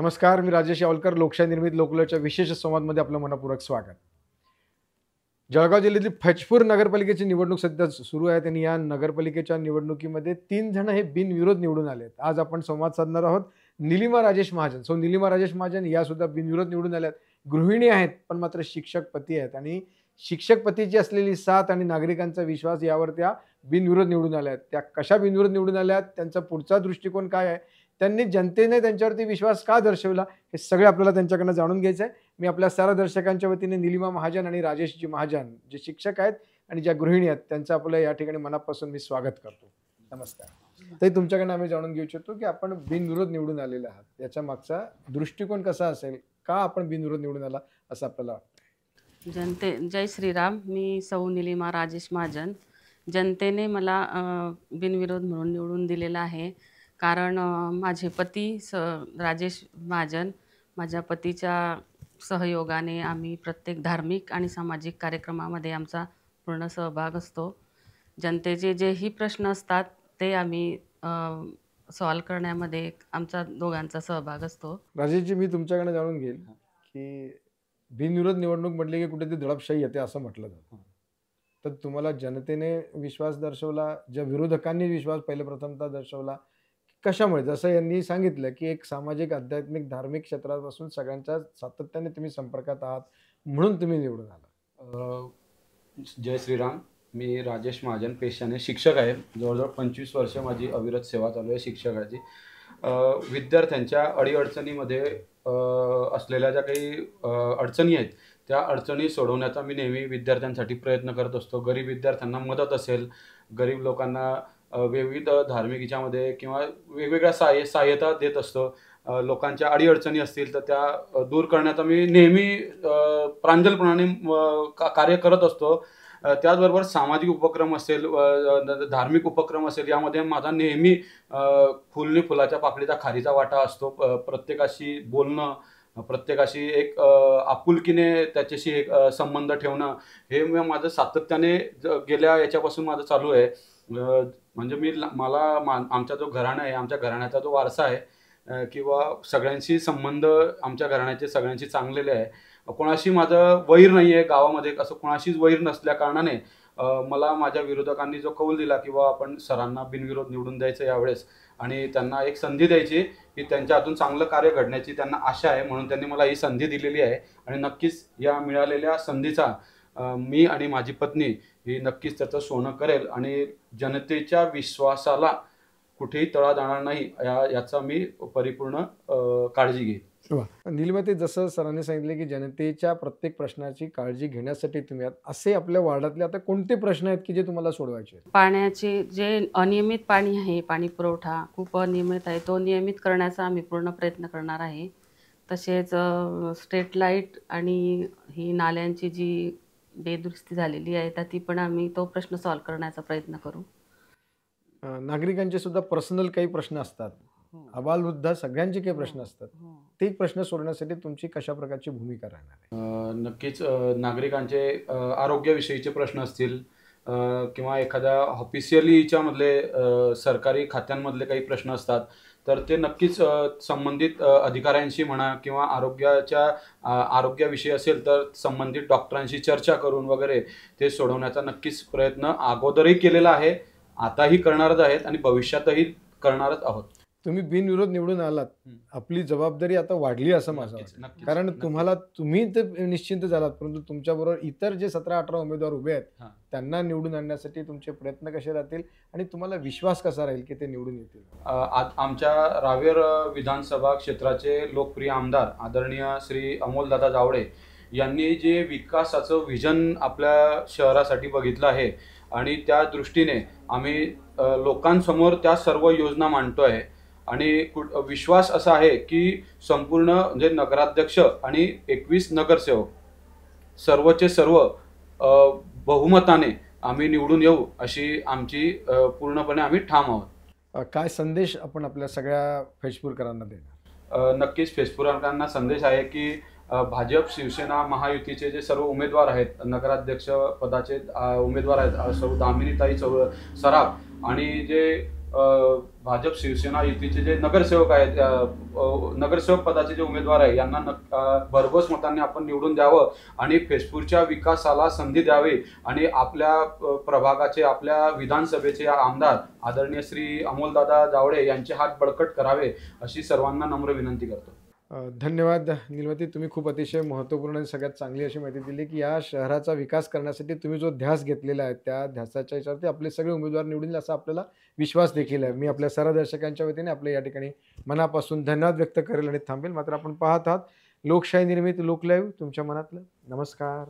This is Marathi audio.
नमस्कार, मी राजेश यावलकर. लोकशाही निर्मित लोकलच्या विशेष संवादमध्ये आपलं मनपूर्वक स्वागत. जळगाव जिल्ह्यातील फचपूर नगरपालिकेची निवडणूक सध्या सुरू आहे आणि या नगरपालिकेच्या निवडणुकीमध्ये 3 जण हे बिनविरोध निवडून आले आहेत. आज आपण संवाद साधणार आहोत निलिमा राजेश महाजन. निलिमा राजेश महाजन या सुद्धा बिनविरोध निवडून आल्यात. गृहिणी आहेत, पण मात्र शिक्षक पती आहेत आणि शिक्षक पतीची असलेली साथ आणि नागरिकांचा विश्वास यावर त्या बिनविरोध निवडून आल्या आहेत. त्या कशा बिनविरोध निवडून आल्यात, त्यांचा पुढचा दृष्टिकोन काय आहे, त्यांनी जनतेने त्यांच्यावरती विश्वास का दर्शवला, हे सगळे आपल्याला त्यांच्याकडनं जाणून घ्यायचं आहे. मी आपल्या सर्व दर्शकांच्या वतीने निलिमा महाजन आणि राजेशजी महाजन जे शिक्षक आहेत आणि ज्या गृहिणी आहेत त्यांचं आपलं या ठिकाणी मनापासून मी स्वागत करतो. नमस्कार. तर तुमच्याकडनं आम्ही जाणून घेऊ इच्छितो की आपण बिनविरोध निवडून आलेले आहात, याच्या मागचा दृष्टिकोन कसा असेल, का आपण बिनविरोध निवडून आला असं आपल्याला वाटतं? जय श्रीराम. मी सौ निलिमा राजेश महाजन. जनतेने मला बिनविरोध म्हणून निवडून दिलेला आहे, कारण माझे पती राजेश महाजन, माझ्या पतीच्या सहयोगाने आम्ही प्रत्येक धार्मिक आणि सामाजिक कार्यक्रमामध्ये आमचा पूर्ण सहभाग असतो. जनतेचे जेही प्रश्न असतात ते आम्ही सॉल्व करण्यामध्ये आमचा दोघांचा सहभाग असतो. राजेशजी, मी तुमच्याकडे जाणून घेईल की बिनविरोध निवडणूक म्हटली की कुठेतरी दडपशाही येते असं म्हटलं जातं. तर तुम्हाला जनतेने विश्वास दर्शवला, ज्या विरोधकांनी विश्वास प्रथमतः दर्शवला, कशामुळे? जसं यांनी सांगितलं की एक सामाजिक, आध्यात्मिक, धार्मिक क्षेत्रापासून सगळ्यांच्या सातत्याने तुम्ही संपर्कात आहात म्हणून तुम्ही निवडून आला. जय श्रीराम. मी राजेश महाजन, पेशाने शिक्षक आहे. जवळजवळ 25 वर्ष माझी अविरत सेवा चालू आहे शिक्षकाची. विद्यार्थ्यांच्या अडीअडचणीमध्ये असलेल्या ज्या काही अडचणी आहेत त्या अडचणी सोडवण्याचा मी नेहमी विद्यार्थ्यांसाठी प्रयत्न करत असतो. गरीब विद्यार्थ्यांना मदत असेल, गरीब लोकांना विविध धार्मिक याच्यामध्ये किंवा वेगवेगळ्या सहाय्यता देत असतो. लोकांच्या अडीअडचणी असतील तर त्या दूर करण्याचा मी नेहमी प्रांजलपणाने कार्य करत असतो. त्याचबरोबर सामाजिक उपक्रम असेल, धार्मिक उपक्रम असेल, यामध्ये माझा नेहमी फुलाच्या पाकळीचा खारीचा वाटा असतो. प्रत्येकाशी बोलणं, प्रत्येकाशी एक आपुलकीने त्याच्याशी एक संबंध ठेवणं, हे माझं सातत्याने गेल्या याच्यापासून माझं चालू आहे. म्हणजे आमचा जो घराणा आहे, आमच्या घराण्याचा जो वारसा आहे किंवा सगळ्यांशी संबंध आमच्या घराण्याचे सगळ्यांशी चांगलेले आहे. कोणाशी माझं वैर नाही आहे गावामध्ये, असं कोणाशीच वैर नसल्या कारणाने मला माझ्या विरोधकांनी जो कौल दिला किंवा आपण सरांना बिनविरोध निवडून द्यायचं यावेळेस आणि त्यांना एक संधी द्यायची की त्यांच्या हातून चांगलं कार्य घडण्याची त्यांना आशा आहे, म्हणून त्यांनी मला ही संधी दिलेली आहे. आणि नक्कीच या मिळालेल्या संधीचा मी आणि माझी पत्नी ही नक्कीच त्याचं सोनं करेल आणि जनतेच्या विश्वासाला कुठेही तडा जाणार नाही याचा मी परिपूर्ण काळजी घेईन. निलिमा, ते जसं सरांनी सांगितले की जनतेच्या प्रत्येक प्रश्नाची काळजी घेण्यासाठी तुम्ही असे आपल्या वार्डातले आता कोणते प्रश्न आहेत की जे तुम्हाला सोडवायचे? पाण्याचे जे अनियमित पाणी आहे, पाणी पुरवठा खूप अनियमित आहे, तो नियमित करण्याचा आम्ही पूर्ण प्रयत्न करणार आहे. तसेच स्ट्रीट लाईट आणि ही नाल्यांची जी बेदुरुस्ती झालेली आहे तर ती पण आम्ही तो प्रश्न सॉल्व करण्याचा प्रयत्न करू. नागरिकांचे सुद्धा पर्सनल काही प्रश्न असतात, अबालवृद्ध सगळ्यांचे काही प्रश्न असतात, ते प्रश्न सोडण्यासाठी तुमची कशा प्रकारची भूमिका राहणार आहे? नक्कीच नागरिकांचे आरोग्याविषयीचे प्रश्न असतील किंवा एखाद्या ऑफिशियलीच्या मधले सरकारी खात्यांमधले काही प्रश्न असतात तर ते नक्कीच संबंधित अधिकाऱ्यांशी म्हणा किंवा आरोग्याविषयी असेल तर संबंधित डॉक्टरांशी चर्चा करून वगैरे ते सोडवण्याचा नक्कीच प्रयत्न अगोदरही केलेला आहे, आताही करणारच आहेत आणि भविष्यातही करणारच आहोत. तुम्ही बिनविरोध निवडून आलात, आपली जबाबदारी आता वाढली असं माझं वाटतं. कारण तुम्ही तर निश्चिंत झालात, परंतु तुमच्याबरोबर इतर जे 17-18 उमेदवार उभे आहेत त्यांना निवडून आणण्यासाठी तुमचे प्रयत्न कसे राहतील आणि तुम्हाला विश्वास कसा राहील की ते निवडून येतील? आमच्या रावेर विधानसभा क्षेत्राचे लोकप्रिय आमदार आदरणीय श्री अमोलदादा जावळे यांनी जे विकासाचं व्हिजन आपल्या शहरासाठी बघितलं आहे आणि त्या दृष्टीने आम्ही लोकांसमोर त्या सर्व योजना मांडतोय आणि विश्वास असा आहे की संपूर्ण म्हणजे नगराध्यक्ष आणि 21 नगरसेवक सर्वचे सर्व बहुमताने आम्ही निवडून येऊ अशी आमची पूर्णपणे आम्ही ठाम आहोत. काय संदेश आपण आपल्या सगळ्या फचपूरकरांना देणार? नक्कीच फचपूरकरांना संदेश आहे की भाजप, शिवसेना, महायुतीचे जे सर्व उमेदवार आहेत, नगराध्यक्ष पदाचे उमेदवार आहेत, सर्व दामिनीताई सराफ आणि जे भाजप शिवसेना युतीचे जे नगरसेवक आहेत, नगरसेवक पदाचे जे उमेदवार आहे यांना भरघोस मतांनी आपण निवडून द्यावं आणि फैजपूरच्या विकासाला संधी द्यावी आणि आपल्या प्रभागाचे, आपल्या विधानसभेचे आमदार आदरणीय श्री अमोलदादा जावळे यांचे हात बळकट करावे अशी सर्वांना नम्र विनंती करतो. धन्यवाद नीलमती, तुम्ही खूप अतिशय महत्त्वपूर्ण आणि सगळ्यात चांगली अशी माहिती दिली की या शहराचा विकास करण्यासाठी तुम्ही जो ध्यास घेतलेला आहे त्या ध्यासाच्या याच्यावरती आपले सगळे उमेदवार निवडून येईल असा आपल्याला विश्वास देखील आहे. मी आपल्या सर्व दर्शकांच्या वतीने आपल्या या ठिकाणी मनापासून धन्यवाद व्यक्त करेल आणि थांबेल. मात्र आपण पाहत आहात लोकशाही निर्मित लोकलाईव्ह, तुमच्या मनातलं. नमस्कार.